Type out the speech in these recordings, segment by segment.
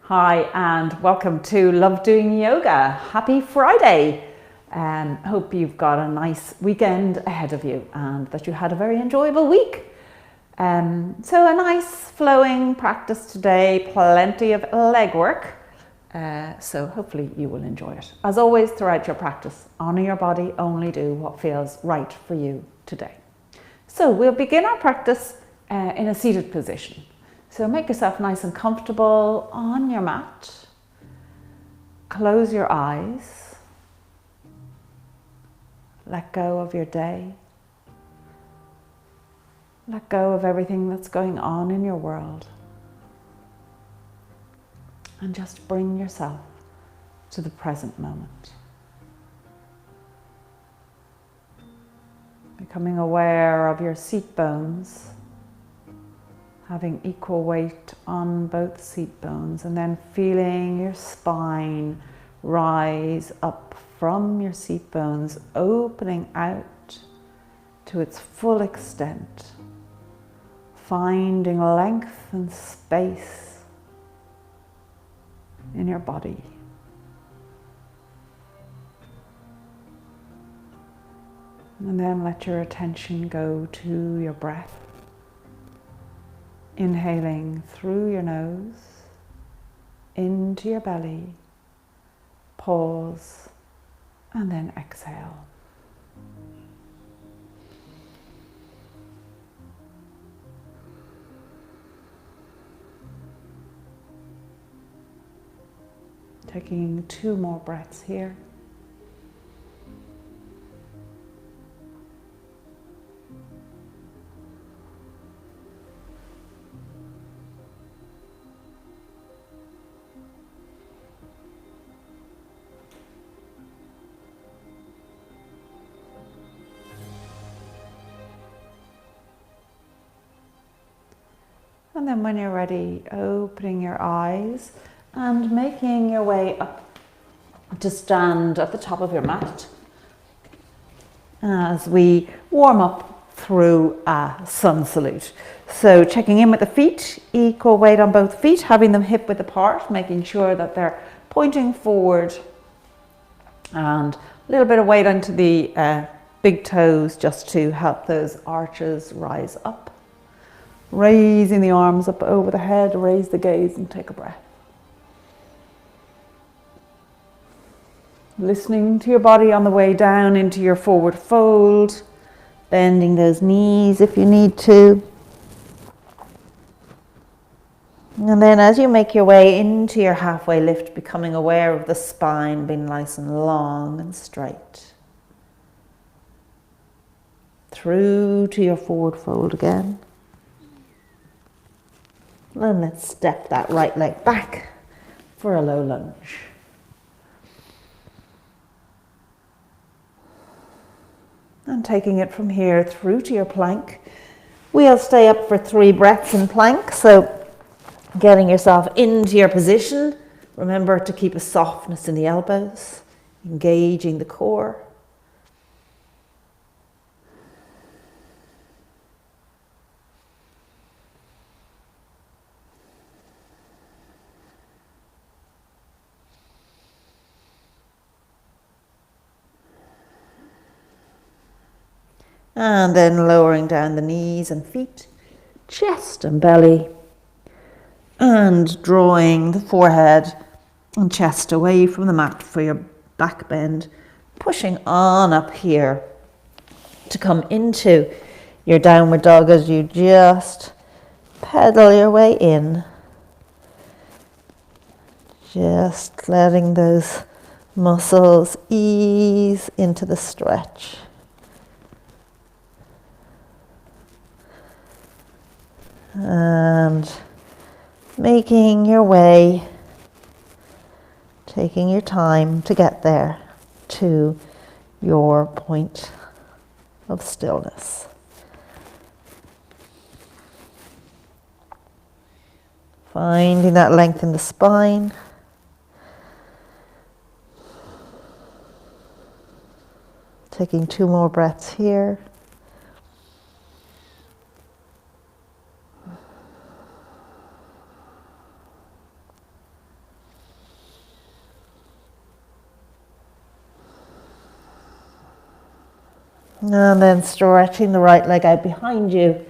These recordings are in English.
Hi and welcome to LoveDoing Yoga. Happy Friday. Hope you've got a nice weekend ahead of you and that you had a very enjoyable week. So a nice flowing practice today, plenty of leg work. So hopefully you will enjoy it. As always, throughout your practice, honor your body, only do what feels right for you today. So we'll begin our practice in a seated position. So make yourself nice and comfortable on your mat. Close your eyes. Let go of your day. Let go of everything that's going on in your world. And just bring yourself to the present moment. Becoming aware of your seat bones, having equal weight on both seat bones, and then feeling your spine rise up from your seat bones, opening out to its full extent, finding length and space in your body. And then let your attention go to your breath. Inhaling through your nose, into your belly, pause, and then exhale. Taking 2 more breaths here. And then when you're ready, opening your eyes and making your way up to stand at the top of your mat as we warm up through a sun salute. So checking in with the feet, equal weight on both feet, having them hip width apart, making sure that they're pointing forward, and a little bit of weight onto the big toes just to help those arches rise up. Raising the arms up over the head, raise the gaze and take a breath. Listening to your body on the way down into your forward fold, bending those knees if you need to. And then as you make your way into your halfway lift, becoming aware of the spine being nice and long and straight. Through to your forward fold again. And let's step that right leg back for a low lunge. And taking it from here through to your plank. We'll stay up for 3 breaths in plank. So getting yourself into your position. Remember to keep a softness in the elbows, engaging the core. And then lowering down the knees and feet, chest and belly, and drawing the forehead and chest away from the mat for your back bend, pushing on up here to come into your downward dog as you just pedal your way in. Just letting those muscles ease into the stretch. And making your way, taking your time to get there to your point of stillness. Finding that length in the spine. Taking 2 more breaths here. And then stretching the right leg out behind you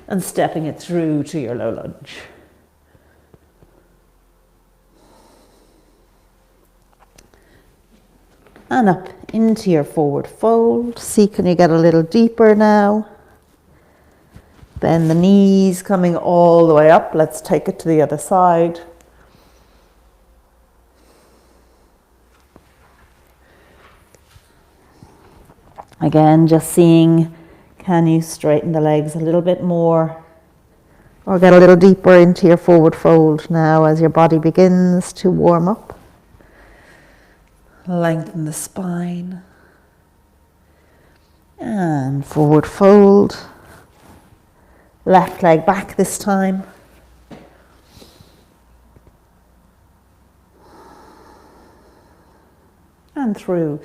and stepping it through to your low lunge. And up into your forward fold. See, can you get a little deeper now? Bend the knees, coming all the way up. Let's take it to the other side. Again, just seeing, can you straighten the legs a little bit more or get a little deeper into your forward fold now as your body begins to warm up. Lengthen the spine and forward fold. Left leg back this time. And through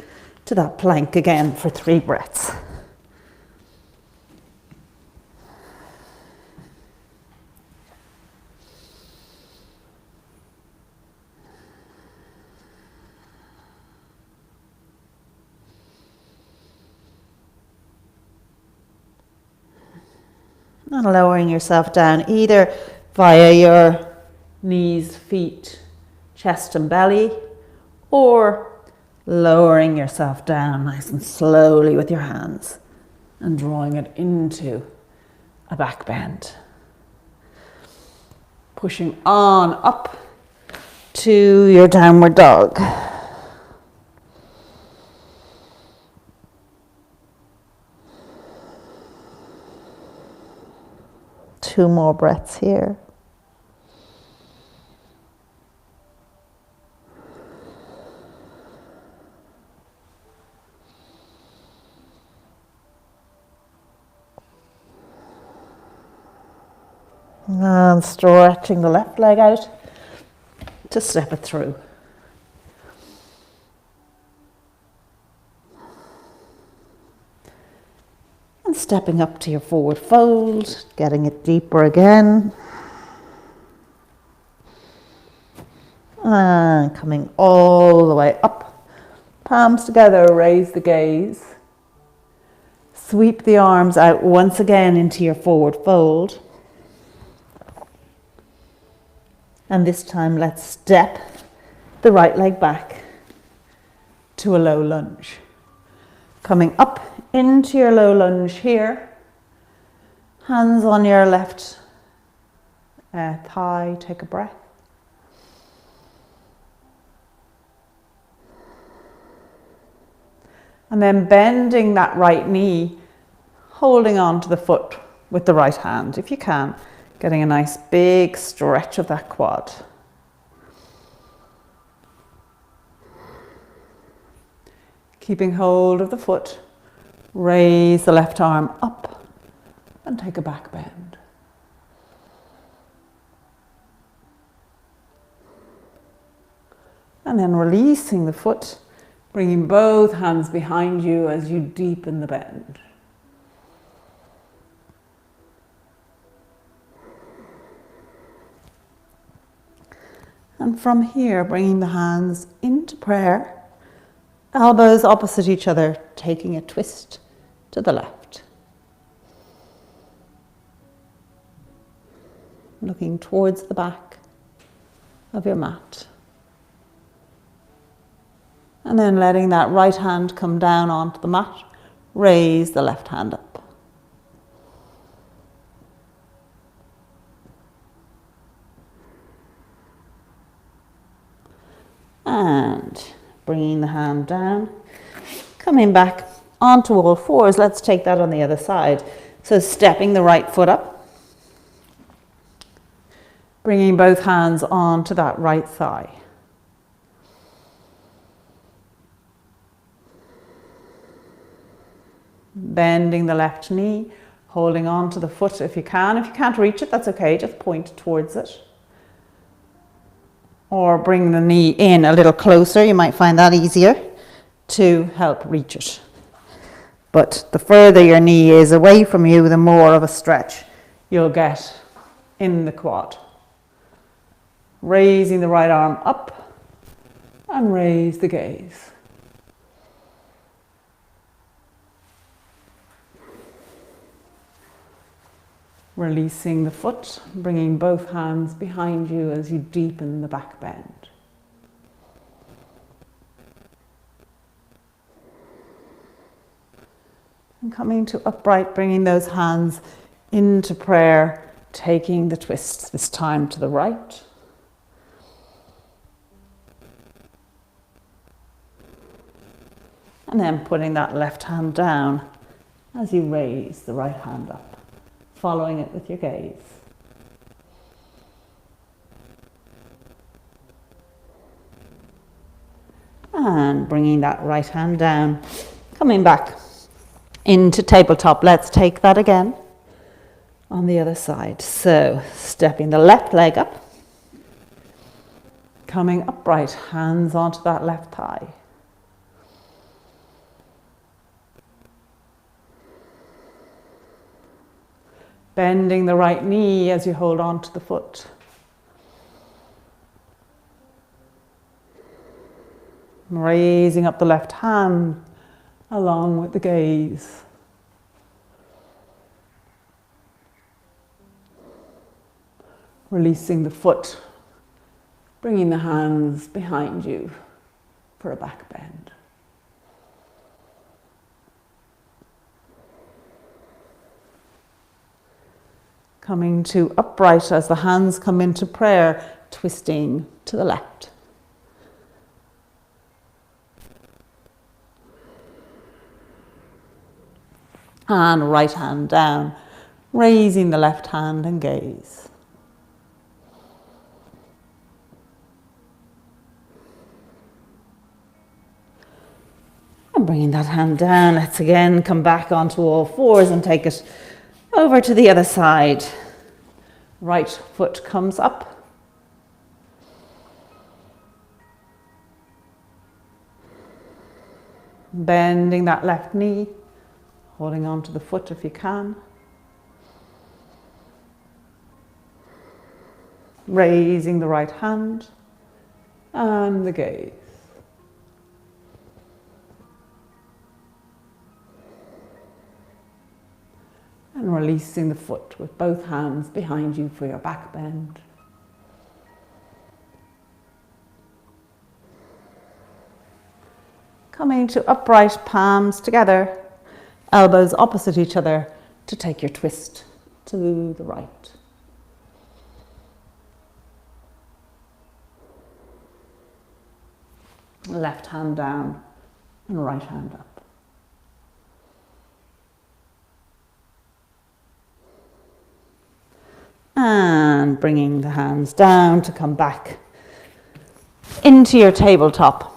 to that plank again for 3 breaths. And lowering yourself down either via your knees, feet, chest and belly, or lowering yourself down nice and slowly with your hands and drawing it into a back bend. Pushing on up to your downward dog. Two more breaths here. And stretching the left leg out to step it through. And stepping up to your forward fold, getting it deeper again. And coming all the way up. Palms together, raise the gaze. Sweep the arms out once again into your forward fold. And this time let's step the right leg back to a low lunge. Coming up into your low lunge here. Hands on your left thigh, take a breath. And then bending that right knee, holding on to the foot with the right hand if you can. Getting a nice big stretch of that quad. Keeping hold of the foot, raise the left arm up and take a back bend. And then releasing the foot, bringing both hands behind you as you deepen the bend. And from here, bringing the hands into prayer, elbows opposite each other, taking a twist to the left. Looking towards the back of your mat. And then letting that right hand come down onto the mat, raise the left hand up. And bringing the hand down, coming back onto all fours. Let's take that on the other side. So stepping the right foot up, bringing both hands onto that right thigh. Bending the left knee, holding on to the foot if you can. If you can't reach it, that's okay, just point towards it. Or bring the knee in a little closer, you might find that easier to help reach it. But the further your knee is away from you, the more of a stretch you'll get in the quad. Raising the right arm up and raise the gaze. Releasing the foot, bringing both hands behind you as you deepen the back bend. And coming to upright, bringing those hands into prayer, taking the twist, this time to the right. And then putting that left hand down as you raise the right hand up, following it with your gaze. And bringing that right hand down, coming back into tabletop. Let's take that again on the other side. So stepping the left leg up, coming upright, hands onto that left thigh. Bending the right knee as you hold on to the foot. Raising up the left hand along with the gaze. Releasing the foot, bringing the hands behind you for a back bend. Coming to upright as the hands come into prayer, twisting to the left. And right hand down, raising the left hand and gaze. And bringing that hand down, let's again come back onto all fours and take it over to the other side. Right foot comes up. Bending that left knee, holding on to the foot if you can. Raising the right hand and the gaze. And releasing the foot with both hands behind you for your back bend. Coming to upright, palms together, elbows opposite each other to take your twist to the right. Left hand down and right hand up. And bringing the hands down to come back into your tabletop.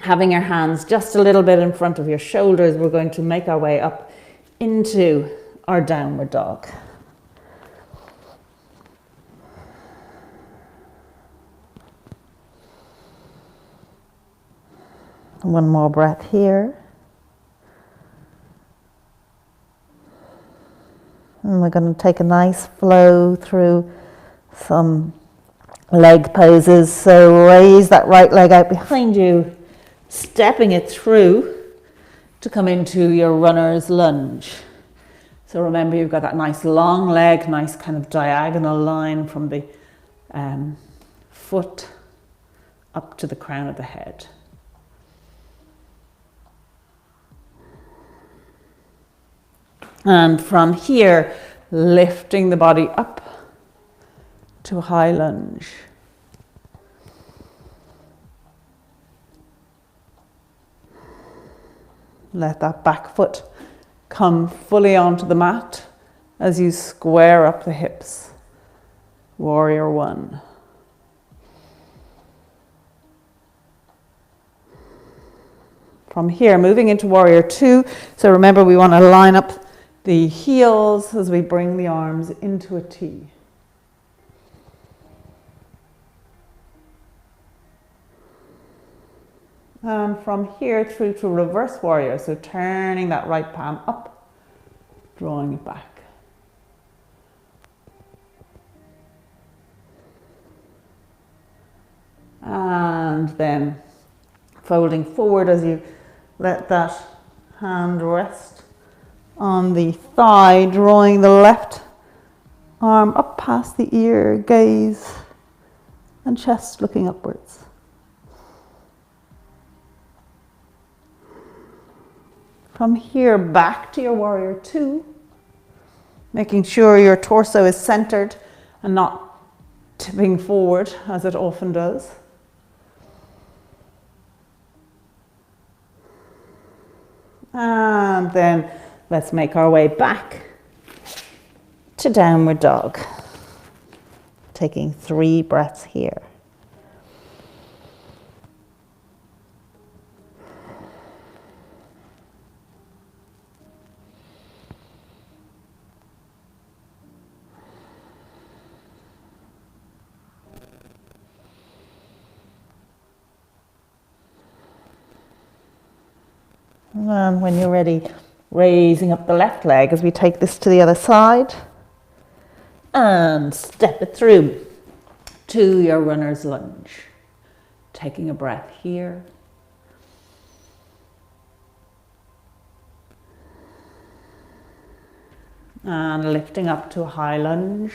Having your hands just a little bit in front of your shoulders, we're going to make our way up into our downward dog. One more breath here. And we're going to take a nice flow through some leg poses. So raise that right leg out behind you, stepping it through to come into your runner's lunge. So remember, you've got that nice long leg, nice kind of diagonal line from the foot up to the crown of the head. And from here, lifting the body up to a high lunge. Let that back foot come fully onto the mat as you square up the hips. Warrior one. From here, moving into warrior two. So remember, we want to line up the heels as we bring the arms into a T. And from here through to reverse warrior. So turning that right palm up, drawing it back. And then folding forward as you let that hand rest on the thigh, drawing the left Arm up past the ear, gaze and chest looking upwards. From here, back to your warrior two, making sure your torso is centered and not tipping forward as it often does. And then let's make our way back to downward dog. Taking 3 breaths here. And when you're ready, raising up the left leg as we take this to the other side. And step it through to your runner's lunge. Taking a breath here. And lifting up to a high lunge.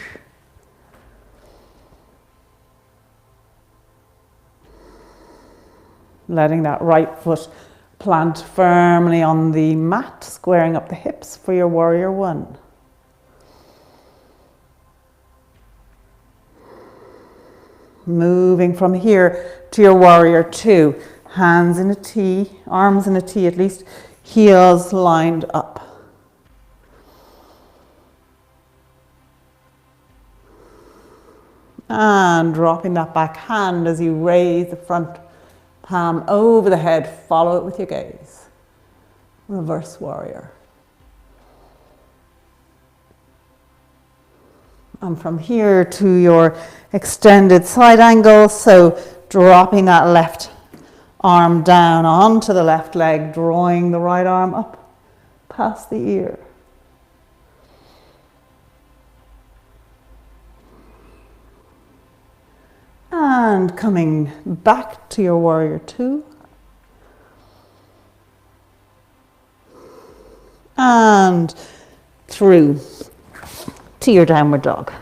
Letting that right foot plant firmly on the mat, squaring up the hips for your warrior one. Moving from here to your warrior two. Hands in a T, arms in a T at least, heels lined up. And dropping that back hand as you raise the front palm over the head, follow it with your gaze. Reverse warrior. And from here to your extended side angle, so dropping that left arm down onto the left leg, drawing the right arm up past the ear. And coming back to your warrior two. And through to your downward dog.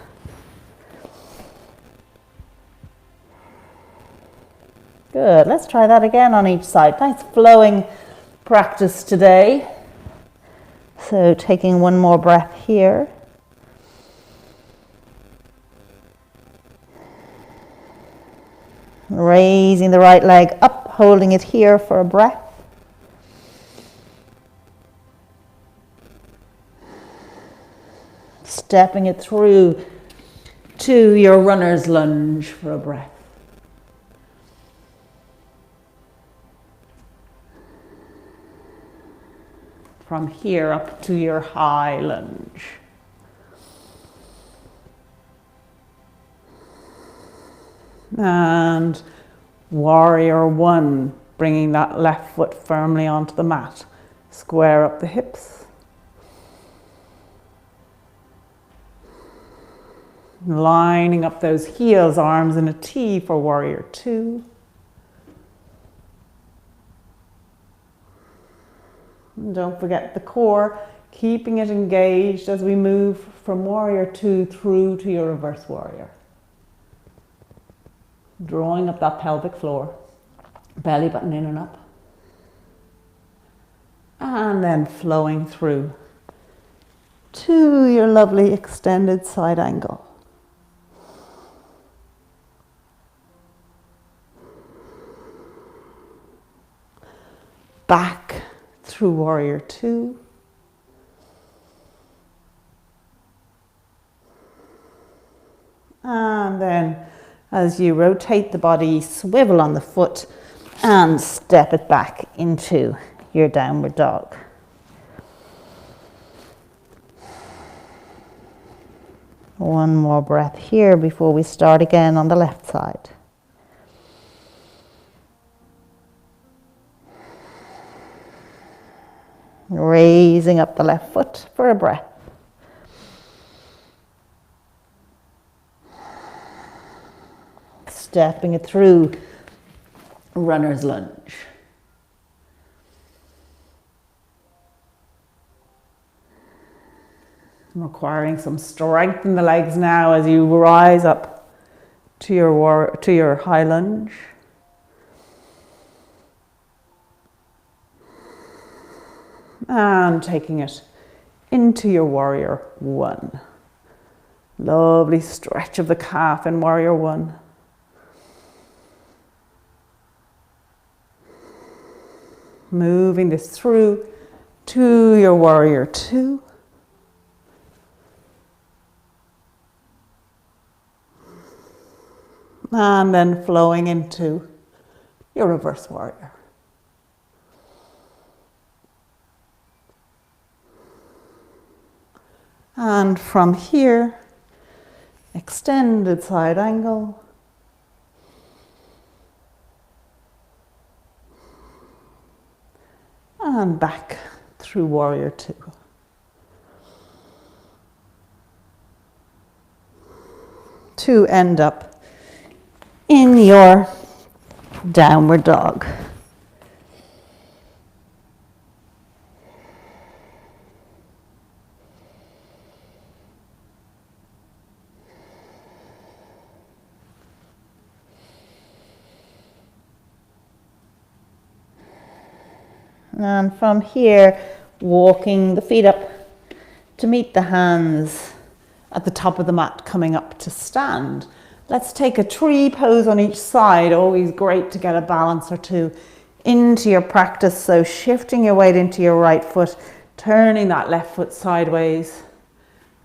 Good, let's try that again on each side. Nice flowing practice today. So taking one more breath here. Raising the right leg up, holding it here for a breath. Stepping it through to your runner's lunge for a breath. From here up to your high lunge. And warrior one, bringing that left foot firmly onto the mat. Square up the hips. Lining up those heels, arms in a T for warrior two. And don't forget the core, keeping it engaged as we move from warrior two through to your reverse warrior. Drawing up that pelvic floor, belly button in and up. And then flowing through to your lovely extended side angle. Back through warrior two. And then as you rotate the body, swivel on the foot and step it back into your downward dog. One more breath here before we start again on the left side. Raising up the left foot for a breath. Stepping it through runner's lunge. requiring some strength in the legs now as you rise up to your high lunge. And taking it into your warrior one. Lovely stretch of the calf in warrior one. Moving this through to your warrior two. And then flowing into your reverse warrior. And from here, extended side angle. And back through warrior two. To end up in your downward dog. And from here, walking the feet up to meet the hands at the top of the mat, coming up to stand. Let's take a tree pose on each side. Always great to get a balance or two into your practice. So shifting your weight into your right foot, turning that left foot sideways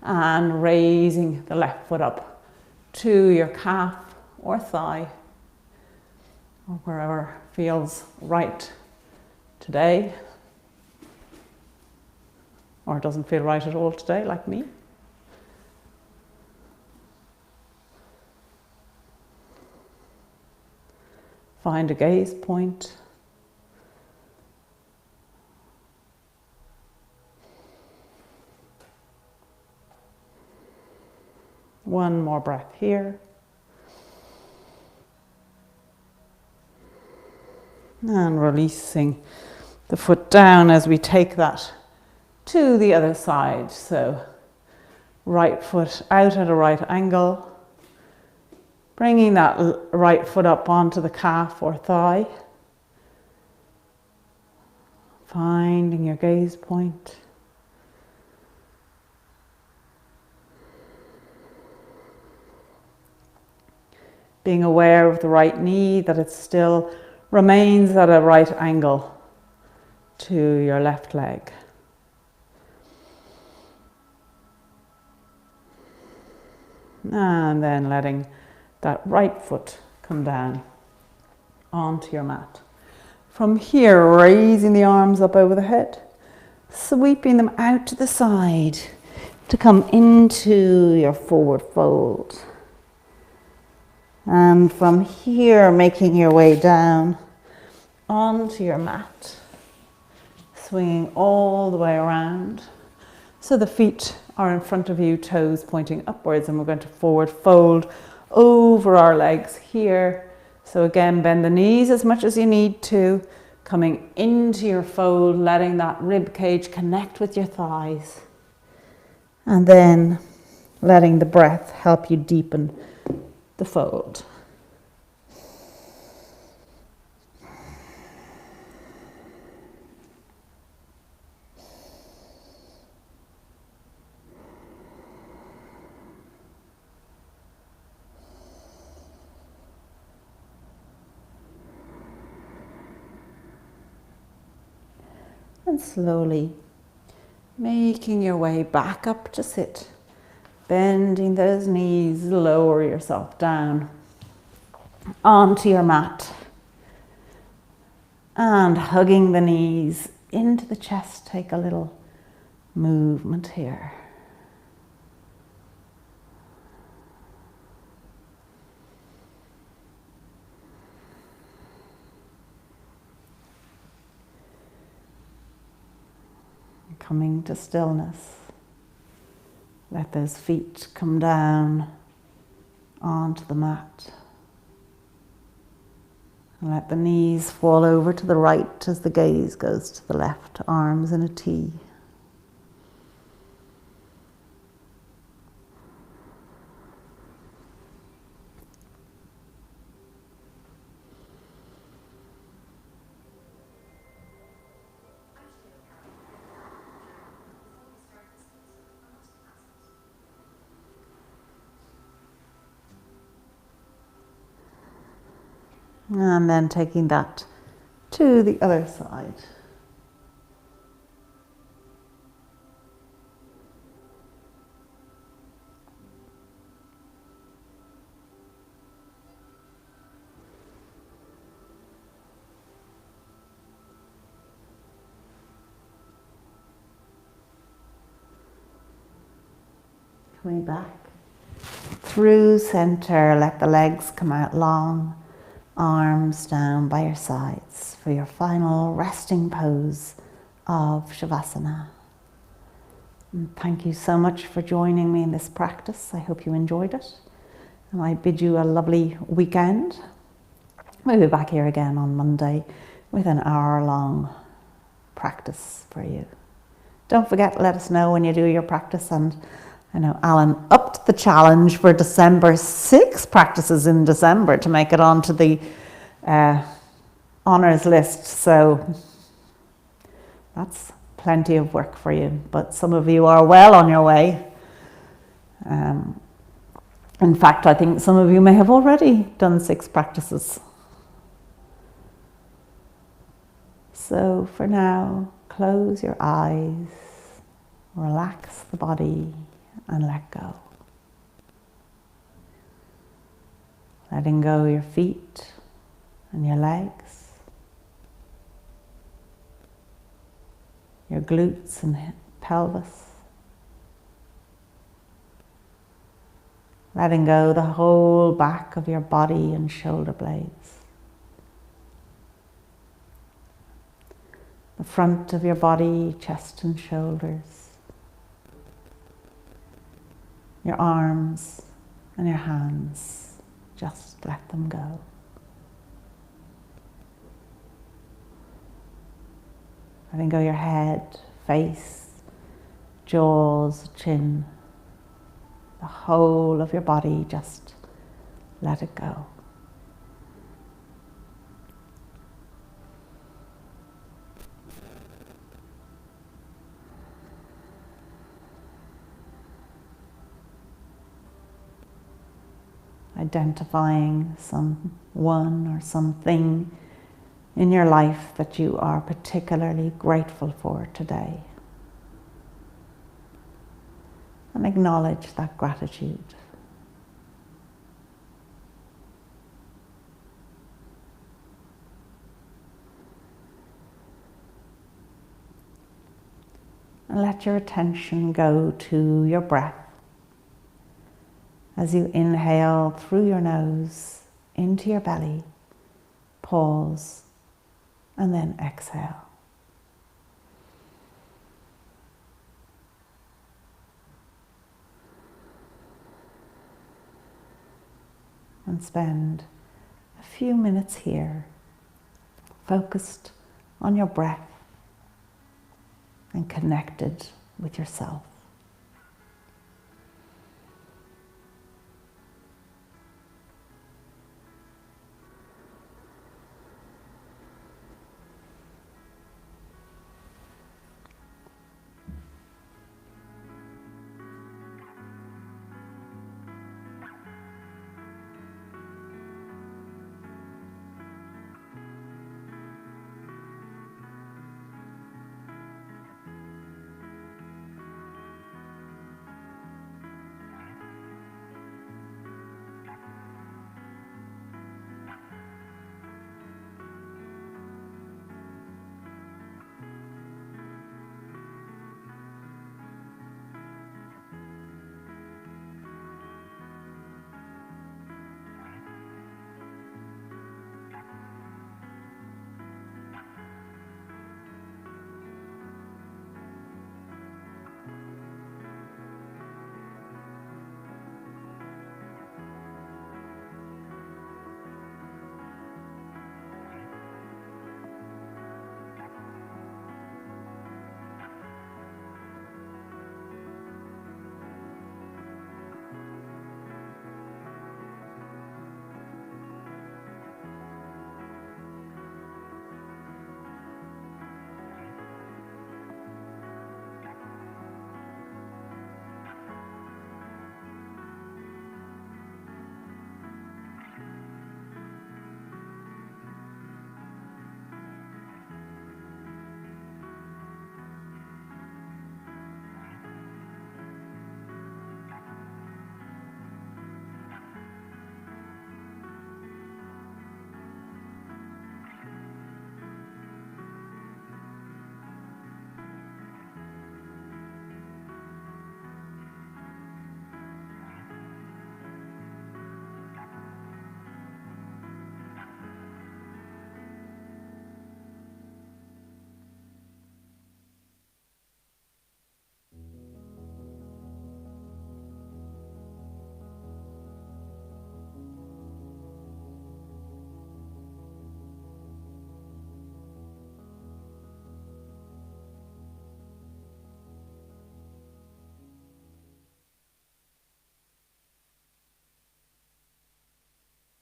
and raising the left foot up to your calf or thigh or wherever feels right today, or it doesn't feel right at all today, like me. Find a gaze point. One more breath here. And releasing the foot down as we take that to the other side. So right foot out at a right angle. Bringing that right foot up onto the calf or thigh. Finding your gaze point. Being aware of the right knee, that it still remains at a right angle to your left leg. And then letting that right foot come down onto your mat. From here, raising the arms up over the head, sweeping them out to the side to come into your forward fold. And from here, making your way down onto your mat, swinging all the way around. So the feet are in front of you, toes pointing upwards, and we're going to forward fold over our legs here. So again, bend the knees as much as you need to, coming into your fold, letting that rib cage connect with your thighs. And then letting the breath help you deepen the fold. And slowly making your way back up to sit, bending those knees, lower yourself down onto your mat and hugging the knees into the chest. Take a little movement here. Coming to stillness. Let those feet come down onto the mat. And let the knees fall over to the right as the gaze goes to the left, arms in a T. And then taking that to the other side. Coming back through center, let the legs come out long, arms down by your sides for your final resting pose of Shavasana. And thank you so much for joining me in this practice. I hope you enjoyed it. And I bid you a lovely weekend. We'll be back here again on Monday with an hour-long practice for you. Don't forget to let us know when you do your practice, and I know Alan upped the challenge for December, 6 practices in December to make it onto the honours list. So that's plenty of work for you, but some of you are well on your way. In fact, I think some of you may have already done 6 practices. So for now, close your eyes, relax the body, and let go. Letting go your feet and your legs, your glutes and pelvis. Letting go the whole back of your body and shoulder blades. The front of your body, chest and shoulders. Your arms and your hands, just let them go. Letting go your head, face, jaws, chin, the whole of your body, just let it go. Identifying someone or something in your life that you are particularly grateful for today. And acknowledge that gratitude. And let your attention go to your breath. As you inhale through your nose into your belly, pause, and then exhale. And spend a few minutes here, focused on your breath and connected with yourself.